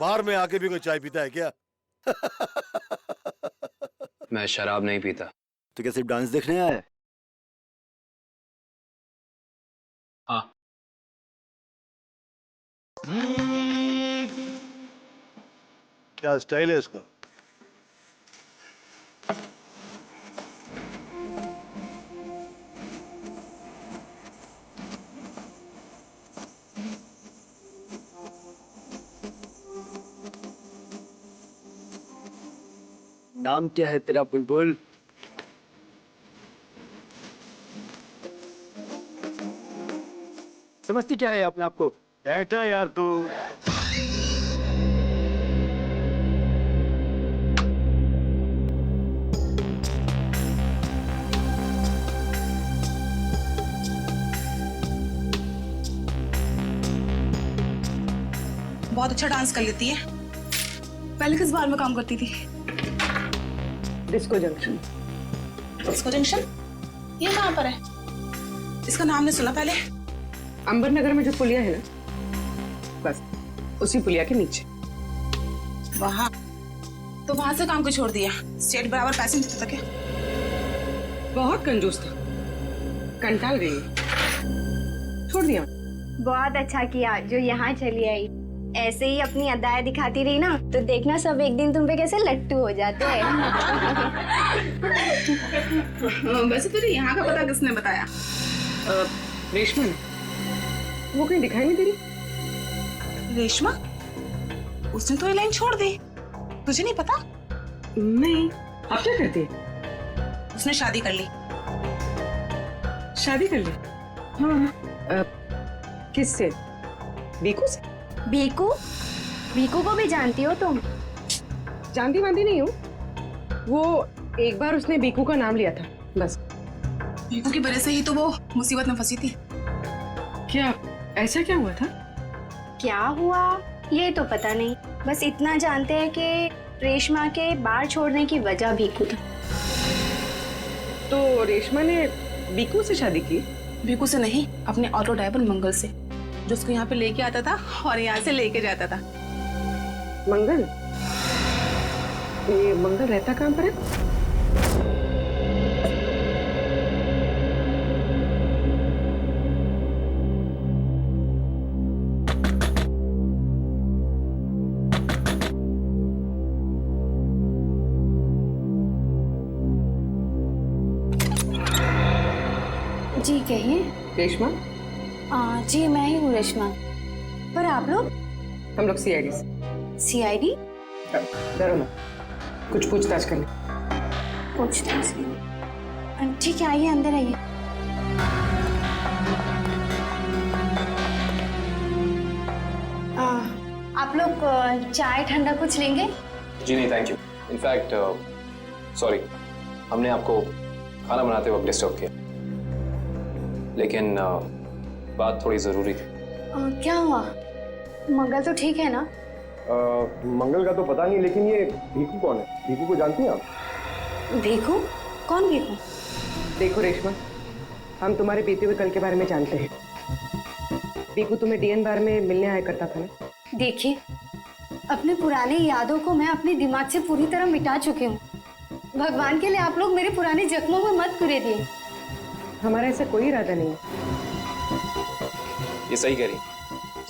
बार में आके भी कोई चाय पीता है क्या? मैं शराब नहीं पीता। तो क्या सिर्फ डांस देखने आया है? हाँ। क्या स्टाइल है इसका? नाम क्या है तेरा बुलबुल? समझती क्या है अपने आप को? बैठा यार तू। बहुत अच्छा डांस कर लेती है। पहले किस बार में काम करती थी? Disco junction. Disco junction? ये कहाँ पर है? इसका नाम नहीं सुना पहले। अंबर नगर में जो पुलिया है ना, बस उसी पुलिया के नीचे। वहाँ तो वहां से काम को छोड़ दिया। स्टेट बराबर पैसे नहीं देता क्या? बहुत कंजूस था, कंटाल गई, छोड़ दिया। बहुत अच्छा किया जो यहाँ चली आई। ऐसे ही अपनी अदाएं दिखाती रही ना तो देखना सब एक दिन तुम पे कैसे लट्टू हो जाते हैं। वैसे तुझे यहाँ का पता किसने बताया? रेशमा ने। वो कहीं दिखाई नहीं दे रही। रेशमा? उसने तो ये लाइन छोड़ दी। तुझे नहीं पता? नहीं। अब क्या करती है? उसने शादी कर ली। शादी कर ली? हाँ। किससे? बीकू से? भीकू? भीकू को भी जानती हो तुम? जानती वांती नहीं हूँ। वो एक बार उसने बीकू का नाम लिया था, बस। भीकू की वजह से ही तो वो मुसीबत में फंसी थी। क्या ऐसा क्या हुआ था? क्या हुआ ये तो पता नहीं, बस इतना जानते हैं कि रेशमा के बार छोड़ने की वजह भीकू था। तो रेशमा ने बीकू से शादी की? भीकू से नहीं, अपने ऑटो ड्राइवर मंगल से, जो उसको यहाँ पे लेके आता था और यहाँ से लेके जाता था। मंगल? ये मंगल रहता कहाँ पर है? जी कहिए। रेशमा? जी मैं ही हूँ रेशमा। पर आप लोग? हम लोग सीआईडी से। सीआईडी? डरो मत, कुछ पूछताछ करने। पूछताछ? ठीक है, आइए अंदर आइए। आप लोग चाय ठंडा कुछ लेंगे? जी नहीं, थैंक यू। इनफैक्ट सॉरी, हमने आपको खाना बनाते वक्त डिस्टर्ब किया, लेकिन बात थोड़ी जरूरी थी। क्या हुआ? मंगल तो ठीक है ना? मंगल का तो पता नहीं, लेकिन ये भीकू कौन है? भीकू को जानती हैं आप? भीकू? कौन भीकू? देखो रेशमा, हम तुम्हारे बीते हुए कल के बारे में जानते हैं। भीकू तुम्हें डीएन बार में मिलने आया करता था ना? देखिए, अपने पुराने यादों को मैं अपने दिमाग से पूरी तरह मिटा चुकी हूँ। भगवान के लिए आप लोग मेरे पुराने जख्मों में मत कुरेदिए। हमारा ऐसा कोई इरादा नहीं है। ये सही कह रही।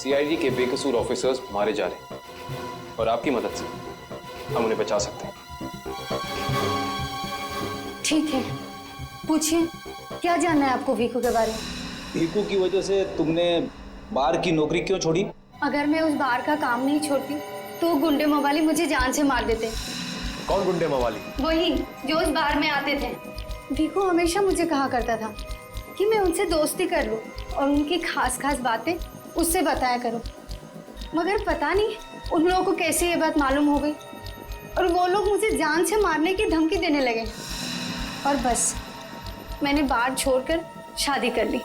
सीआईडी के बेकसूर ऑफिसर्स मारे जा रहे हैं और आपकी मदद से हम उन्हें बचा सकते हैं। ठीक है, पूछिए, क्या जानना है आपको भीकू के बारे में? भीकू की वजह से तुमने बार की नौकरी क्यों छोड़ी? अगर मैं उस बार का काम नहीं छोड़ती तो गुंडे मवाली मुझे जान से मार देते। कौन गुंडे मवाली? वही जो उस बार में आते थे। भीकू हमेशा मुझे कहा करता था कि मैं उनसे दोस्ती कर लूं और उनकी खास खास बातें उससे बताया करूं, मगर पता नहीं उन लोगों को कैसे ये बात मालूम हो गई और वो लोग मुझे जान से मारने की धमकी देने लगे और बस मैंने बार छोड़कर शादी कर ली।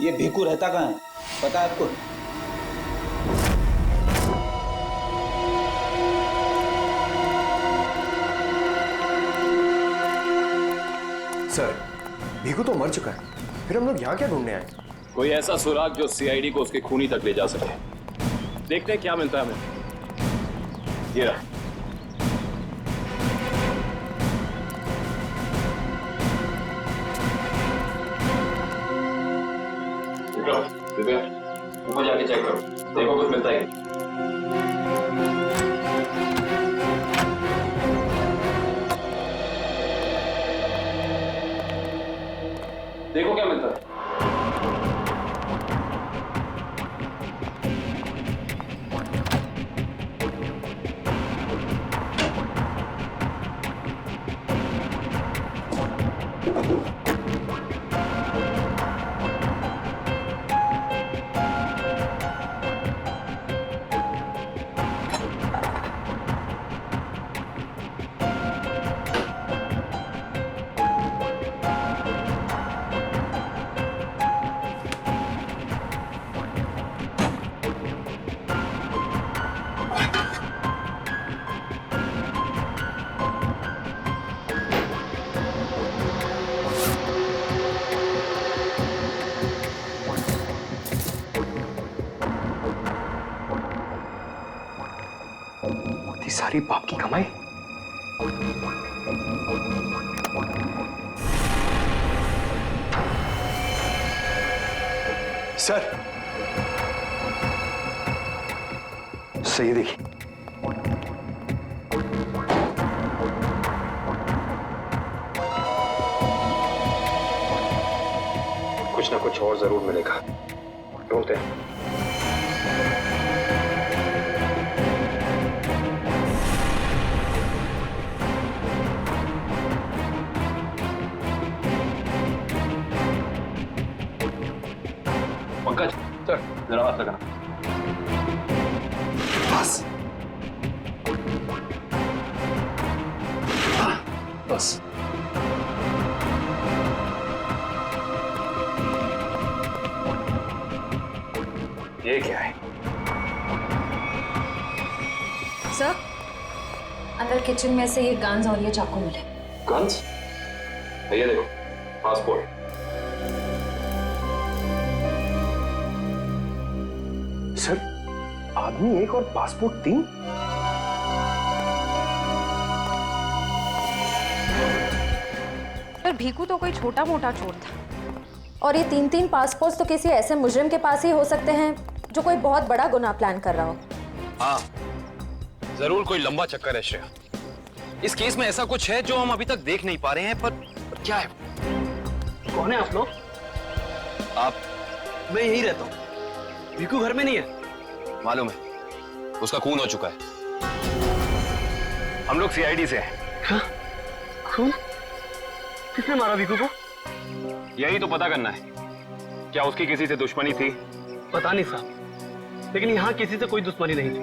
ये भीकू रहता कहाँ है, पता है आपको? सर, भीकू तो मर चुका है, फिर हम लोग यहाँ क्या ढूंढने आए? कोई ऐसा सुराग जो सीआईडी को उसके खूनी तक ले जा सके। देखते हैं क्या मिलता है हमें। ये रहा। दिव्या, ऊपर जाके चेक करो, देखो कुछ मिलता है क्या। देखो क्या मिलता है। ये सारी बाप की कमाई। सर, सही देखिए। कुछ ना कुछ और जरूर मिलेगा, ढूंढते हैं। पंकज, सर जरा हाथ लगाना। बस बस। ये क्या है? सर, अंदर किचन में से ये गन्स और ये चाकू मिले। गन्स? ये देखो, पासपोर्ट। सर, आदमी एक और पासपोर्ट 3? पर भीकू तो कोई छोटा मोटा चोर था, और ये 3-3 पासपोर्ट तो किसी ऐसे मुजरिम के पास ही हो सकते हैं जो कोई बहुत बड़ा गुनाह प्लान कर रहा हो। हाँ, जरूर कोई लंबा चक्कर है श्रेया। इस केस में ऐसा कुछ है जो हम अभी तक देख नहीं पा रहे हैं, पर क्या है? कौन है आप लोग? आप? मैं यहीं रहता हूँ। भीकू घर में नहीं है। मालूम है, उसका खून हो चुका है। हम लोग सीआईडी से हैं। हाँ? खून? किसने मारा भीकू को? यही तो पता करना है, क्या उसकी किसी से दुश्मनी थी? पता नहीं साहब, लेकिन यहाँ किसी से कोई दुश्मनी नहीं थी।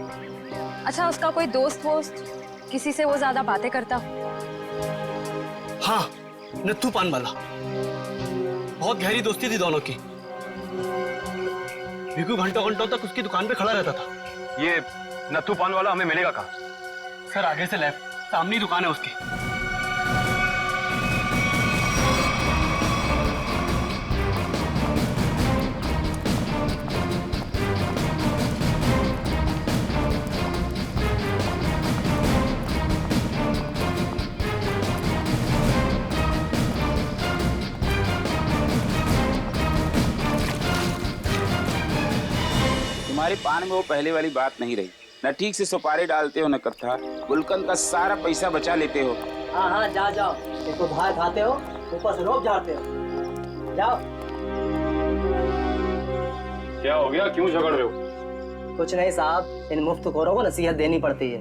अच्छा, उसका कोई दोस्त वोस्त, किसी से वो ज्यादा बातें करता? हाँ, नत्थू पान वाला। बहुत गहरी दोस्ती थी दोनों की। भीकू घंटों घंटों तक उसकी दुकान पे खड़ा रहता था। ये नत्थू पान वाला हमें मिलेगा कहाँ? सर, आगे से लेफ्ट, सामने ही दुकान है उसकी। तुम्हारे पान में वो पहले वाली बात नहीं रही। न ठीक से सुपारी डालते हो न कत्था। गुलकंद का सारा पैसा बचा लेते हो। हाँ हाँ, जाओ। एक तो बाहर खाते हो, ऊपर से रोब झाड़ते हो। जाओ। क्या हो गया, क्यों झगड़ रहे हो? कुछ नहीं साहब, इन मुफ्तखोरों को नसीहत देनी पड़ती है।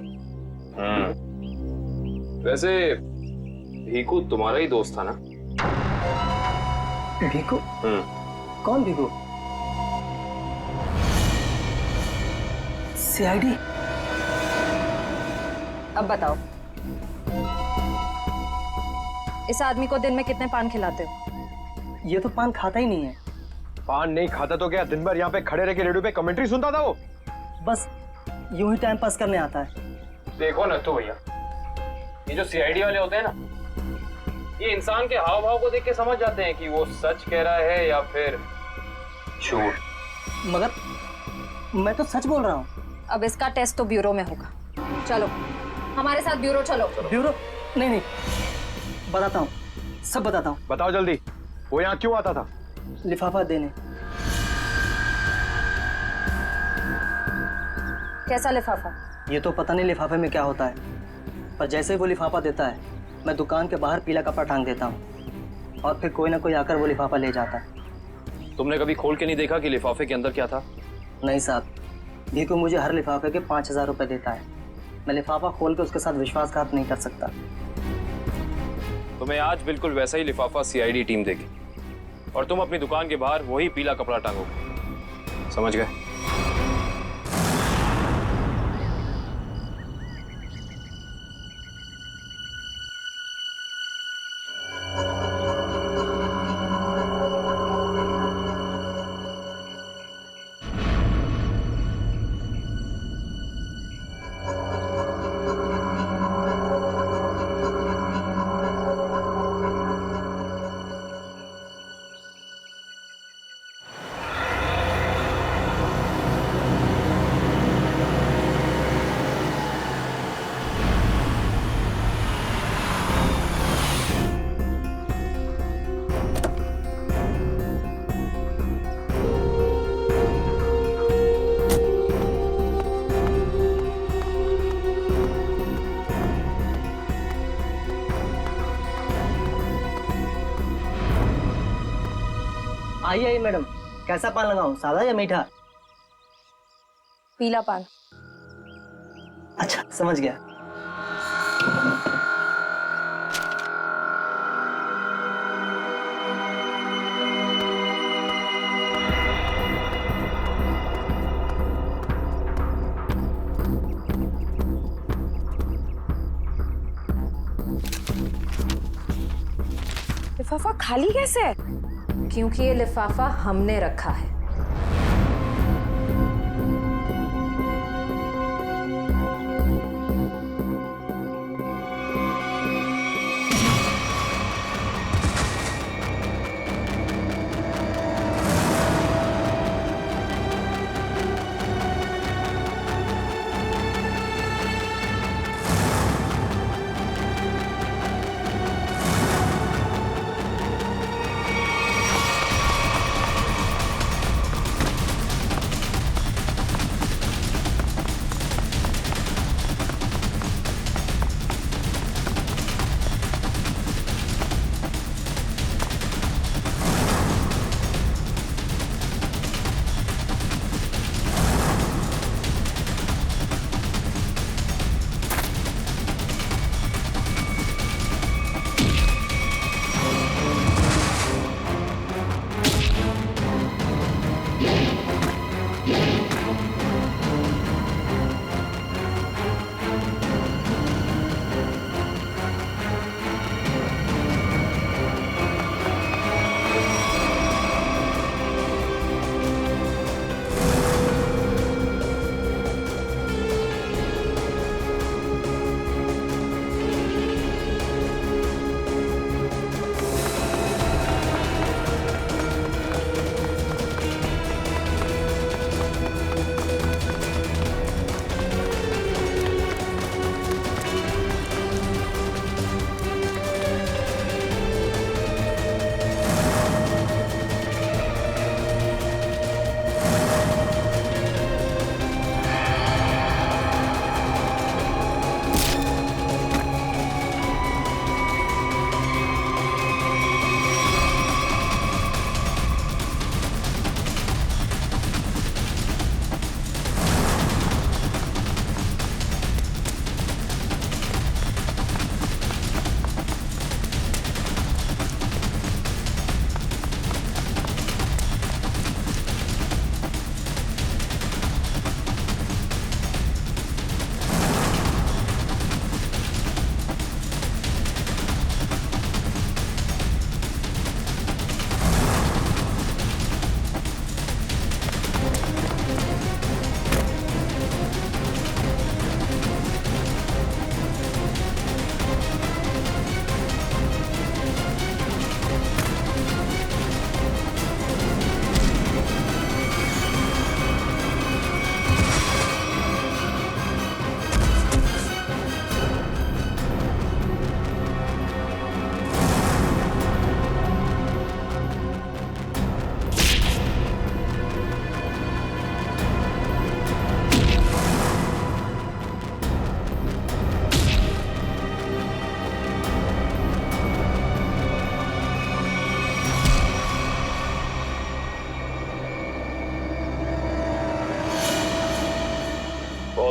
वैसे भीकू तुम्हारा ही दोस्त था ना? भीकू? कौन भीकू? सीआईडी? अब बताओ, इस आदमी को दिन में कितने पान खिलाते हो? ये तो पान खाता ही नहीं है। पान नहीं खाता तो क्या दिन भर यहाँ पे खड़े रह के रेडियो पे कमेंट्री सुनता था वो? बस यूं ही टाइम पास करने आता है। देखो नत्थू भैया, ये जो सीआईडी वाले होते हैं ना, ये इंसान के हाव भाव को देख के समझ जाते हैं कि वो सच कह रहा है या फिर झूठ। मगर मैं तो सच बोल रहा हूँ। अब इसका टेस्ट तो ब्यूरो में होगा। चलो हमारे साथ ब्यूरो चलो। ब्यूरो? नहीं नहीं, बताता हूँ, सब बताता हूँ। बताओ जल्दी, वो यहाँ क्यों आता था? लिफाफा देने। कैसा लिफाफा? ये तो पता नहीं लिफाफे में क्या होता है, पर जैसे ही वो लिफाफा देता है मैं दुकान के बाहर पीला कपड़ा टांग देता हूँ और फिर कोई ना कोई आकर वो लिफाफा ले जाता है। तुमने कभी खोल के नहीं देखा कि लिफाफे के अंदर क्या था? नहीं साहब, भीखू मुझे हर लिफाफे के 5,000 रुपए देता है। मैं लिफाफा खोल के उसके साथ विश्वासघात नहीं कर सकता। तुम्हें आज बिल्कुल वैसा ही लिफाफा सीआईडी टीम देगी और तुम अपनी दुकान के बाहर वही पीला कपड़ा टांगोगे। समझ गए? आइए आइए मैडम, कैसा पान लगाऊं, सादा या मीठा? पीला पान। अच्छा समझ गया। लिफाफा खाली कैसे? क्योंकि ये लिफाफा हमने रखा है।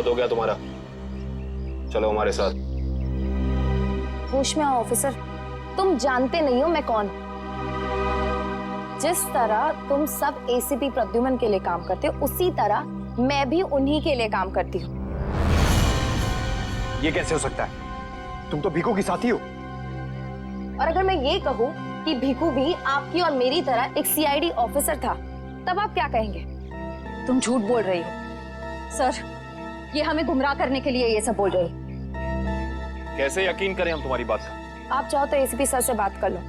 बहुत हो गया तुम्हारा, चलो हमारे साथ। होश में आओ ऑफिसर, तुम जानते नहीं हो मैं कौन। जिस तरह तुम सब एसीपी प्रद्युमन के लिए काम करते हो, उसी तरह मैं भी उन्हीं के लिए काम करती हूँ। ये कैसे हो सकता है? तुम तो भीखू की साथी हो। और अगर मैं ये कहूँ कि भीखू भी आपकी और मेरी तरह एक सीआईडी ऑफिसर था, तब आप क्या कहेंगे? तुम झूठ बोल रही हो सर, ये हमें गुमराह करने के लिए ये सब बोल रही है। कैसे यकीन करें हम तुम्हारी बात का? आप चाहो तो एसीपी सर से बात कर लो,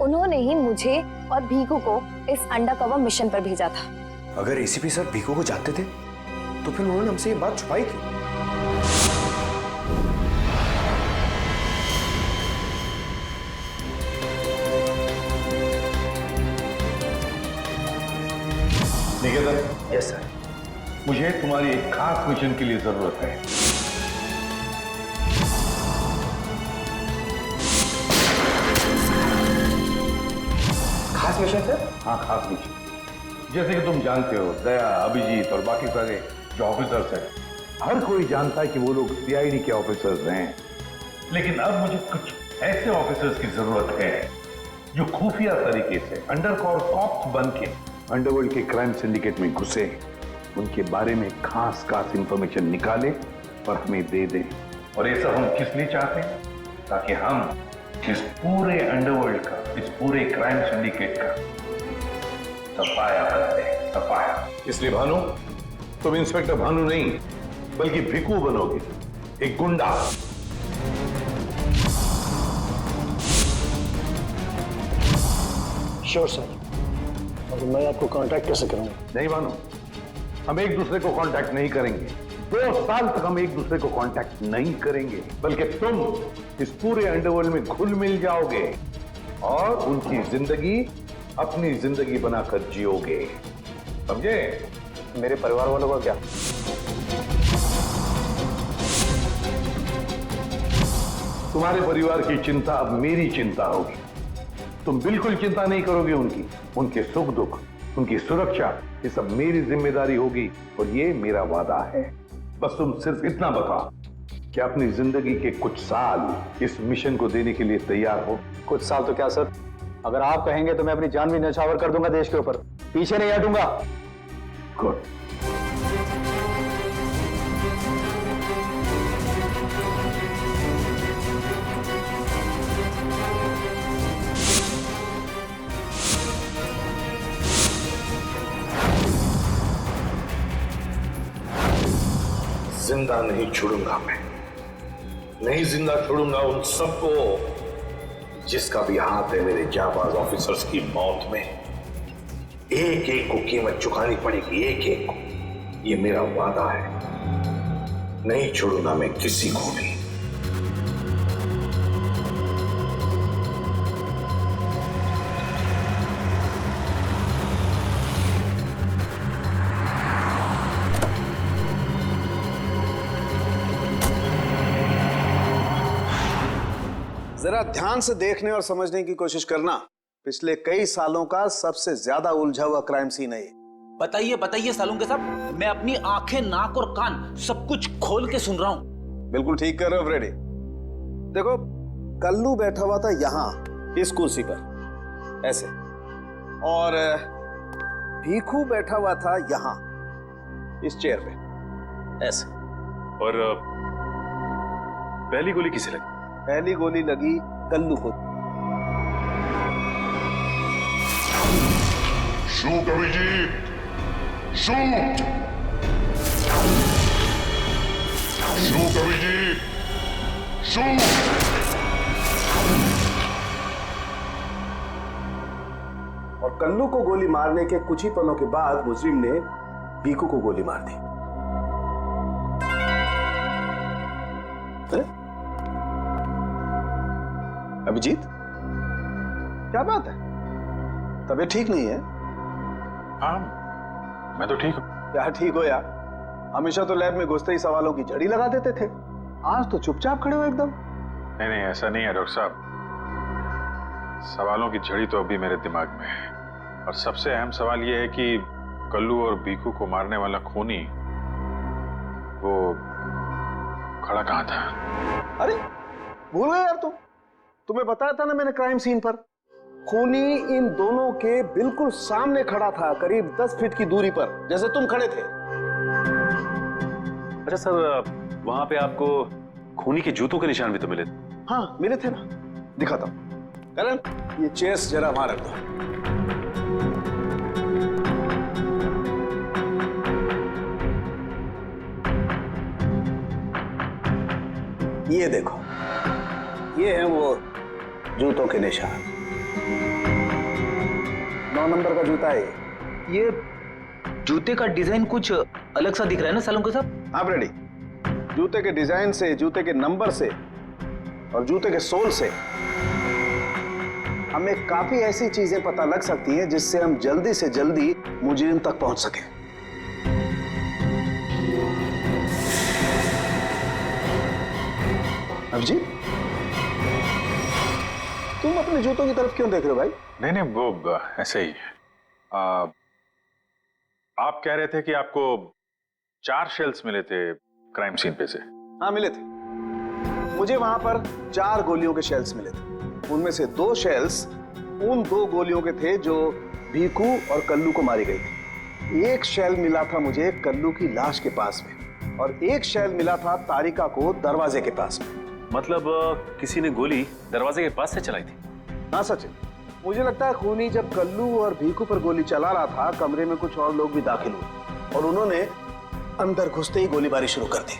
उन्होंने ही मुझे और भीखू को इस अंडरकवर मिशन पर भेजा था। अगर एसीपी सर भीखू को जानते थे तो फिर उन्होंने हमसे ये बात छुपाई क्यों? निकेतन। Yes sir. मुझे तुम्हारी एक खास मिशन के लिए जरूरत है। खास मिशन सर? हाँ, खास मिशन। जैसे कि तुम जानते हो, दया, अभिजीत और बाकी सारे जो ऑफिसर्स हैं, हर कोई जानता है कि वो लोग सीआईडी के ऑफिसर्स हैं। लेकिन अब मुझे कुछ ऐसे ऑफिसर्स की जरूरत है जो खुफिया तरीके से अंडरकवर कॉप्स बन के अंडरवर्ल्ड के क्राइम सिंडिकेट में घुसे, उनके बारे में खास इंफॉर्मेशन निकाले और हमें दे दें। और ये सब हम किस लिए चाहते हैं? ताकि हम इस पूरे अंडरवर्ल्ड का, इस पूरे क्राइम सिंडिकेट का सफाया करते हैं, सफाया। इसलिए भानु, तुम इंस्पेक्टर भानु नहीं बल्कि भिकू बनोगे, एक गुंडा। Sure sir. और मैं आपको कांटेक्ट कैसे करूंगा? नहीं भानु, हम एक दूसरे को कांटेक्ट नहीं करेंगे। 2 साल तक हम एक दूसरे को कांटेक्ट नहीं करेंगे, बल्कि तुम इस पूरे अंडरवर्ल्ड में घुल मिल जाओगे और उनकी जिंदगी अपनी जिंदगी बनाकर जियोगे, समझे? मेरे परिवार वालों का क्या? तुम्हारे परिवार की चिंता अब मेरी चिंता होगी। तुम बिल्कुल चिंता नहीं करोगे उनकी, उनके सुख दुख, उनकी सुरक्षा, ये सब मेरी जिम्मेदारी होगी और ये मेरा वादा है। बस तुम सिर्फ इतना बताओ कि अपनी जिंदगी के कुछ साल इस मिशन को देने के लिए तैयार हो। कुछ साल तो क्या सर, अगर आप कहेंगे तो मैं अपनी जान भी न्यौछावर कर दूंगा देश के ऊपर, पीछे नहीं हटूंगा। गुड। जिंदा नहीं छोड़ूंगा मैं, नहीं जिंदा छोड़ूंगा उन सबको जिसका भी हाथ है मेरे जाबाज ऑफिसर्स की मौत में। एक एक को कीमत चुकानी पड़ेगी, एक एक को। ये मेरा वादा है, नहीं छोड़ूंगा मैं किसी को भी। जरा ध्यान से देखने और समझने की कोशिश करना। पिछले कई सालों का सबसे ज्यादा उलझा हुआ क्राइम सीन है ये। बताइए बताइए सालुंके साहब, मैं अपनी आंखें, नाक और कान सब कुछ खोल के सुन रहा हूं। बिल्कुल ठीक कर रहे हो फ्रेडी। देखो, कल्लू बैठा हुआ था यहाँ इस कुर्सी पर ऐसे, और भीखू बैठा हुआ था यहाँ इस चेयर पे ऐसे। और पहली गोली किसे लगी? पहली गोली लगी कल्लू को। Shoot Abhijeet, shoot, shoot Abhijeet, shoot. और कल्लू को गोली मारने के कुछ ही पलों के बाद मुजरिम ने भीखू को गोली मार दी। अभिजीत, क्या बात है? तबीयत ठीक नहीं है? हाँ, मैं तो ठीक हूँ। यार ठीक हो यार, हमेशा तो लैब में घुसते ही सवालों की झड़ी लगा देते थे, आज तो चुपचाप खड़े हो एकदम। नहीं नहीं, ऐसा नहीं है डॉक्टर साहब। सवालों की झड़ी तो अभी मेरे दिमाग में है, और सबसे अहम सवाल यह है कि कल्लू और भीखू को मारने वाला खूनी वो खड़ा कहाँ था? अरे भूल गए यार तुम? तुम्हें बताया था ना मैंने क्राइम सीन पर। खूनी इन दोनों के बिल्कुल सामने खड़ा था, करीब 10 फीट की दूरी पर, जैसे तुम खड़े थे। अच्छा सर, वहां पे आपको खूनी के जूतों के निशान भी तो मिले? हाँ मिले थे ना, दिखाता हूं। करण ये चेस जरा वहां रख दो। ये देखो, ये है वो जूतों के निशान। 9 नंबर का जूता है ये जूते का डिजाइन कुछ अलग सा दिख रहा है ना सालुंके साहब? आप रेडी? जूते के डिजाइन से, जूते के नंबर से और जूते के सोल से हमें काफी ऐसी चीजें पता लग सकती हैं जिससे हम जल्दी से जल्दी मुजरिम तक पहुंच सकें। अभिजीत, तुम अपने जूतों की तरफ क्यों देख रहे हो भाई? नहीं वो ऐसे ही। आप कह रहे थे कि आपको 4 शेल्स मिले थे क्राइम सीन पे से? हाँ मिले थे, मुझे वहां पर 4 गोलियों के शेल्स मिले थे। उनमें से 2 शेल्स उन 2 गोलियों के थे जो भीखू और कल्लू को मारी गई थी। एक शेल मिला था मुझे कल्लू की लाश के पास में और एक शेल मिला था तारिका को दरवाजे के पास में। मतलब किसी ने गोली दरवाजे के पास से चलाई थी? हाँ सचिन, मुझे लगता है खूनी जब कल्लू और भीखू पर गोली चला रहा था, कमरे में कुछ और लोग भी दाखिल हुए और उन्होंने अंदर घुसते ही गोलीबारी शुरू कर दी,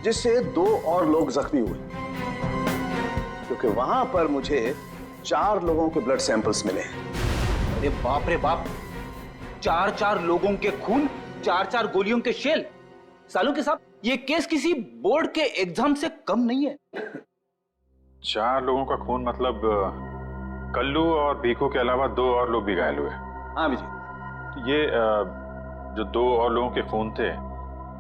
जिससे 2 और लोग जख्मी हुए। क्योंकि वहां पर मुझे 4 लोगों के ब्लड सैंपल्स मिले। अरे बाप रे बाप, 4 लोगों के खून, 4 गोलियों के शेल। सालुंके साहब, ये केस किसी बोर्ड के एग्जाम से कम नहीं है। 4 लोगों का खून मतलब कल्लू और भीखू के अलावा 2 और लोग भी घायल हुए? हाँ विजय। तो ये जो 2 और लोगों के खून थे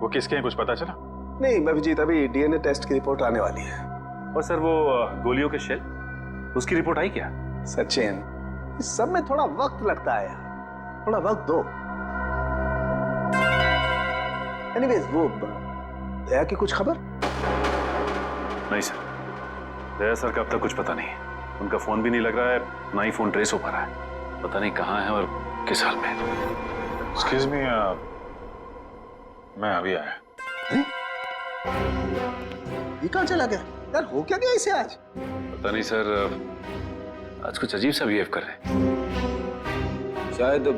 वो किसके हैं, कुछ पता चला? नहीं अभिजीत, अभी डीएनए टेस्ट की रिपोर्ट आने वाली है। और सर वो गोलियों के शेल, उसकी रिपोर्ट आई क्या? सचिन, इस सब में थोड़ा वक्त लगता है यार, थोड़ा वक्त दो। एनीवेज, वो दया की कुछ खबर? नहीं सर, दया सर का अब तक कुछ पता नहीं। उनका फोन भी नहीं लग रहा है, ना ही फोन ट्रेस हो पा रहा है। पता नहीं कहाँ है और किस हाल में। एक्सक्यूज मी, मैं अभी आया। ये कहाँ चला गया यार? हो क्या गया इसे आज? पता नहीं सर, आज कुछ अजीब सा बिहेव कर रहे हैं। शायद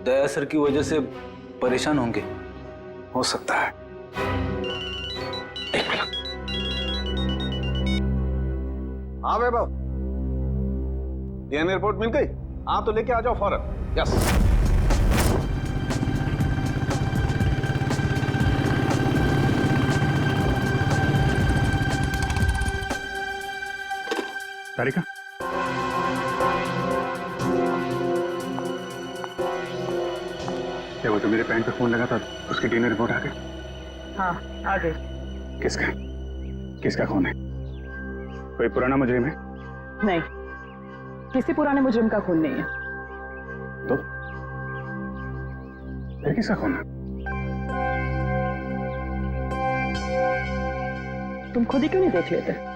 दया सर की वजह से परेशान होंगे। हो सकता है। एक मिनट। हाँ वैभव, डीएनए रिपोर्ट मिल गई? हाँ तो लेके आ जाओ फौरन। यस। तारिका, क्या वो तो मेरे पैंट पे फोन लगा था, उसकी डीएनए रिपोर्ट आ गई? हाँ आ गई। किसका खून है? कोई पुराना मुजरिम है? नहीं, किसी पुराने मुजरिम का खून नहीं है। तो फिर किसका खून है? तुम खुद ही क्यों नहीं देख लेते?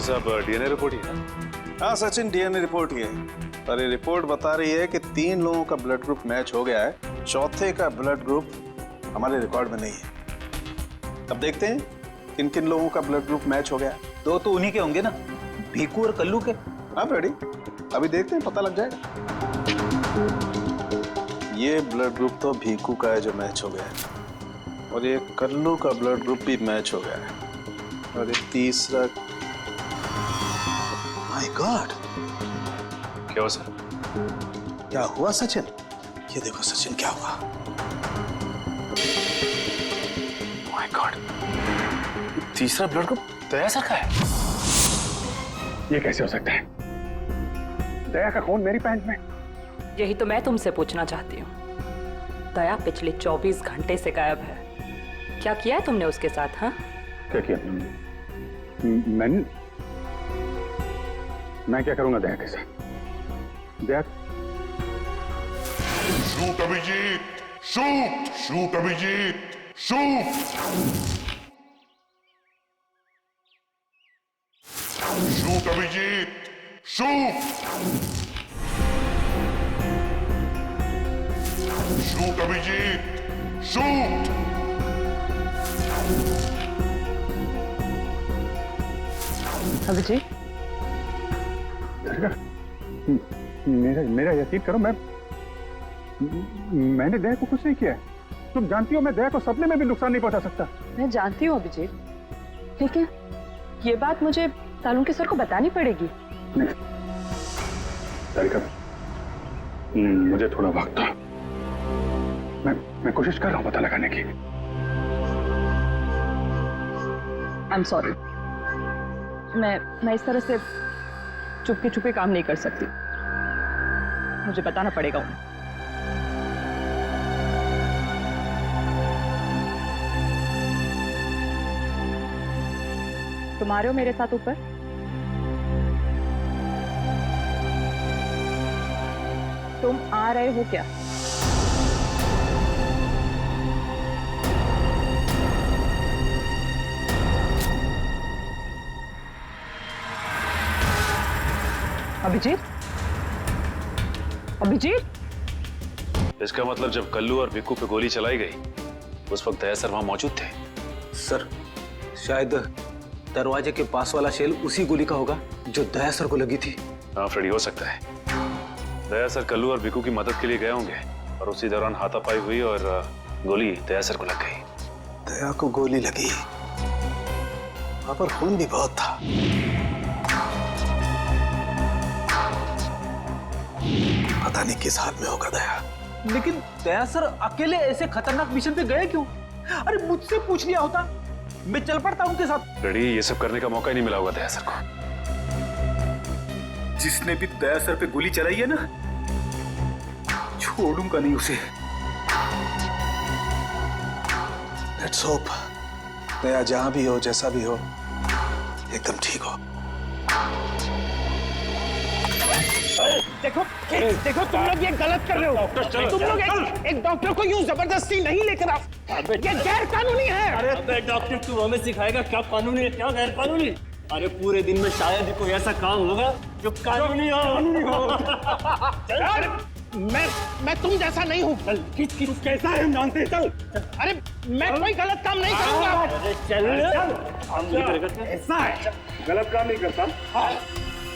साहब, डीएनए रिपोर्ट ही है? हाँ सचिन, डीएनए रिपोर्ट ही है, पर ये रिपोर्ट बता रही है कि 3 लोगों का ब्लड ग्रुप मैच हो गया है, चौथे का ब्लड ग्रुप हमारे रिकॉर्ड में नहीं है। अब देखते हैं किन किन लोगों का ब्लड ग्रुप मैच हो गया। 2 तो उन्हीं के होंगे ना, भीखू और कल्लू के। आप रेडी? अभी देखते हैं, पता लग जाएगा। ये ब्लड ग्रुप तो भीखू का है जो मैच हो गया है, और ये कल्लू का ब्लड ग्रुप भी मैच हो गया है, और ये तीसरा। माय गॉड, क्या हुआ सर? क्या हुआ सचिन? ये देखो सचिन, क्या हुआ? माय गॉड, तीसरा ब्लड ग्रुप दया सर का है। ये कैसे हो सकता है? दया का खून मेरी पैंट में। यही तो मैं तुमसे पूछना चाहती हूँ। दया पिछले 24 घंटे से गायब है। क्या किया है तुमने उसके साथ? हाँ, क्या किया तुमने? मैं क्या करूंगा दया के साथ? Daya shoot Abhijeet, shoot, shoot Abhijeet, shoot, shoot Abhijeet, shoot, shoot Abhijeet, shoot. Abhijeet, मेरा यकीन करो, मैंने दया को कुछ नहीं किया है। तुम जानती हो मैं दया को सपने में भी नुकसान नहीं पहुंचा सकता। मैं जानती हूँ अभिजीत, लेकिन ये बात मुझे तालुन के सर को बतानी पड़ेगी। तारिका, मुझे थोड़ा वक्त दो। मैं कोशिश कर रहा हूँ पता लगाने की। आई एम सॉरी, मैं इस तरह से चुपके चुपके काम नहीं कर सकती। मुझे बताना पड़ेगा उन्हें। तुम आ रहे हो मेरे साथ ऊपर? तुम आ रहे हो क्या? अभिजीत, अभिजीत, इसका मतलब जब कल्लू और भिक्कू पे गोली चलाई गई उस वक्त दया सर वहां मौजूद थे। सर, शायद दरवाजे के पास वाला शेल उसी गोली का होगा जो दया सर को लगी थी। हाँ फ्रेडी, हो सकता है दया सर कल्लू और भिक्कू की मदद के लिए गए होंगे और उसी दौरान हाथापाई हुई और गोली दया सर को लग गई। दया को गोली लगी, वहां पर खून भी बहुत था। पता नहीं किस हाल में होगा दया। लेकिन दया सर अकेले ऐसे खतरनाक मिशन पे गए क्यों? अरे मुझसे पूछ लिया होता, मैं चल पड़ता उनके साथ। फ्रेडी, ये सब करने का मौका ही नहीं मिला होगा दया सर को। जिसने भी दया सर पे गोली चलाई है ना, छोड़ूंगा नहीं उसे। लेट्स होप दया जहां भी हो, जैसा भी हो, एकदम ठीक हो। देखो देखो, तुम लोग ये गलत कर रहे हो। तुम लोग एक डॉक्टर को यूं जबरदस्ती नहीं लेकर आओ, ये गैर कानूनी है। अरे डॉक्टर, तू हमें सिखाएगा क्या कानूनी है क्या गैर कानूनी? अरे पूरे दिन में शायद ही कोई ऐसा काम होगा जो कानूनी हो। मैं तुम जैसा नहीं हूँ। किस कैसा है हम जानते हैं। चल, अरे मैं कोई गलत काम नहीं करूँगा। चल, ऐसा है, गलत काम नहीं करता।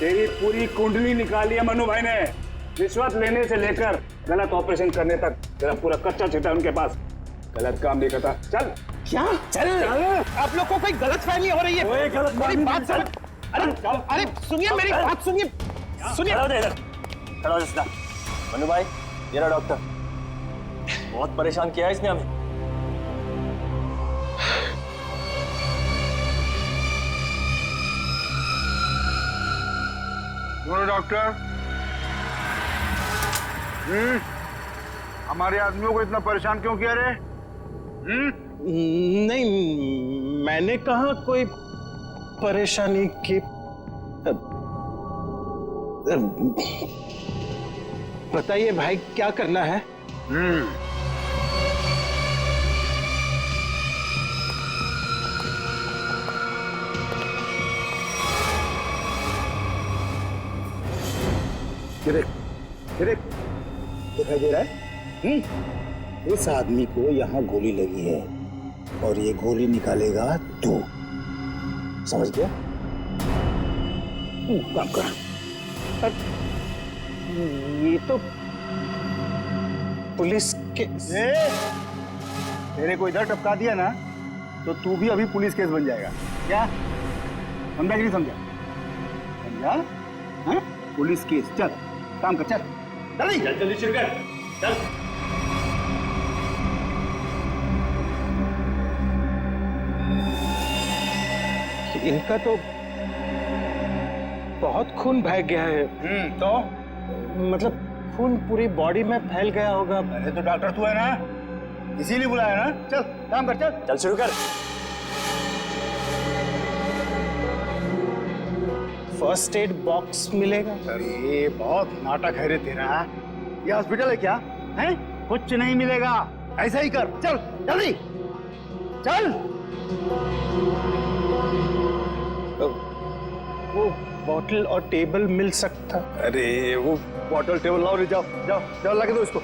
तेरी पूरी कुंडली निकाली है मनु भाई ने, रिश्वत लेने से लेकर गलत ऑपरेशन करने तक तेरा पूरा कच्चा चिट्ठा उनके पास। गलत काम नहीं करता। चल। क्या? चल। आप लोग को कोई गलतफहमी हो रही है। मेरी बात समझ। अरे सुनिए, मेरी बात सुनिए। खड़ा हो जा। मनु भाई, ये रहा डॉक्टर। बहुत परेशान किया है इसने हमें। डॉक्टर, हमारे आदमियों को इतना परेशान क्यों किया रे? नहीं, मैंने कहा कोई परेशानी की। बताइए भाई, क्या करना है? दिखाई दे रहा है? इस आदमी को यहाँ गोली लगी है और ये गोली निकालेगा तू, समझ गया? काम कर। ये तो पुलिस के तेरे को इधर टपका दिया ना तो तू भी अभी पुलिस केस बन जाएगा। क्या समझा कि नहीं समझा? समझा? हाँ? Police case. चल काम कर, चल जल्दी जल्दी शुरू कर। चल। इनका तो बहुत खून बह गया है। तो मतलब खून पूरी बॉडी में फैल गया होगा। अरे तो डॉक्टर तू है ना, इसीलिए बुलाया ना। चल काम कर, चल चल शुरू कर। फर्स्ट एड बॉक्स मिलेगा? अरे बहुत नाटक है रे तेरा। ये हॉस्पिटल है क्या? हैं? कुछ नहीं मिलेगा, ऐसा ही कर, चल जल्दी चल। वो बॉटल और टेबल मिल सकता? अरे वो बॉटल टेबल लाओ रे, जाओ जाओ जाओ, लगा दो इसको।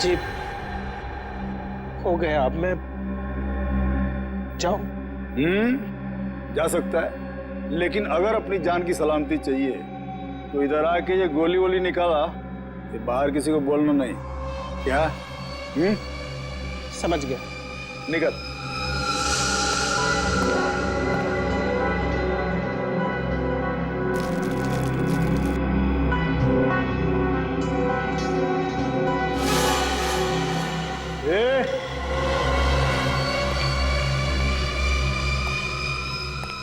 जी हो गया, अब मैं जाऊं? जा सकता है, लेकिन अगर अपनी जान की सलामती चाहिए तो इधर आके ये गोली वोली निकाला, ये बाहर किसी को बोलना नहीं, क्या? समझ गया। निकल।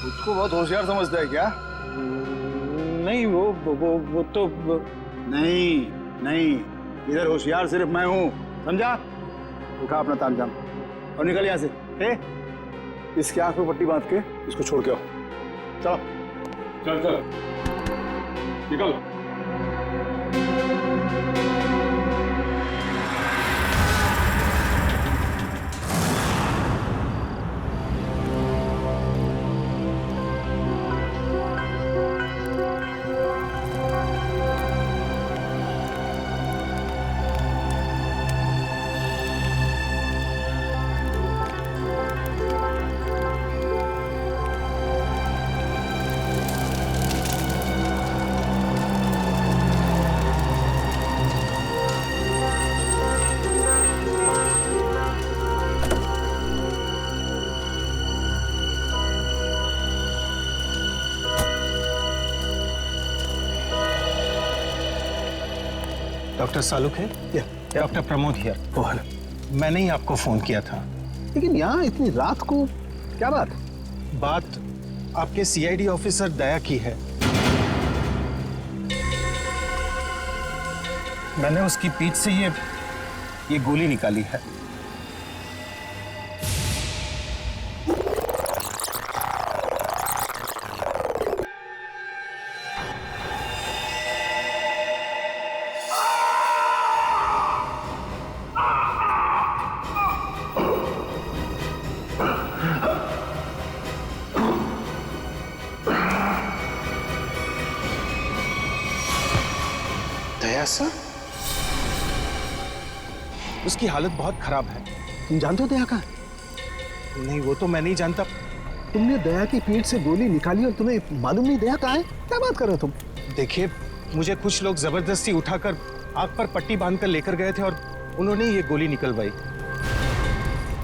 उसको बहुत होशियार समझता है क्या? नहीं, वो तो नहीं नहीं, इधर होशियार सिर्फ मैं हूँ, समझा? उठा अपना तामझाम और निकल यहाँ से। इसके आंख में पट्टी बांध के इसको छोड़ के आओ। चलो चल चल निकल। डॉक्टर सालुक है? Doctor Pramod here. मैंने ही आपको फोन किया था। लेकिन यहाँ इतनी रात को क्या बात? बात आपके सीआईडी ऑफिसर दया की है। मैंने उसकी पीठ से ये गोली निकाली है। दया सर? उसकी हालत बहुत खराब है। तुम जानते हो दया का? नहीं, वो तो मैं नहीं जानता। तुमने दया की पीठ से गोली निकाली और तुम्हें मालूम नहीं दया कहाँ है? क्या बात कर रहे हो तुम? देखिए, मुझे कुछ लोग जबरदस्ती उठाकर आंख पर पट्टी बांधकर लेकर गए थे और उन्होंने ये गोली निकलवाई।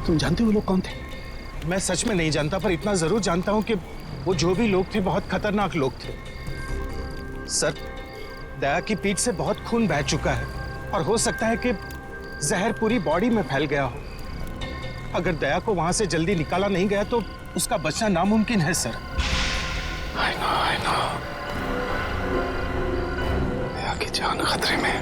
तुम जानते हो वो लोग कौन थे? मैं सच में नहीं जानता, पर इतना जरूर जानता हूं कि वो जो भी लोग थे बहुत खतरनाक लोग थे। सर, दया की पीठ से बहुत खून बह चुका है और हो सकता है कि जहर पूरी बॉडी में फैल गया हो। अगर दया को वहां से जल्दी निकाला नहीं गया तो उसका बचना नामुमकिन है सर। I know। दया की जान खतरे में।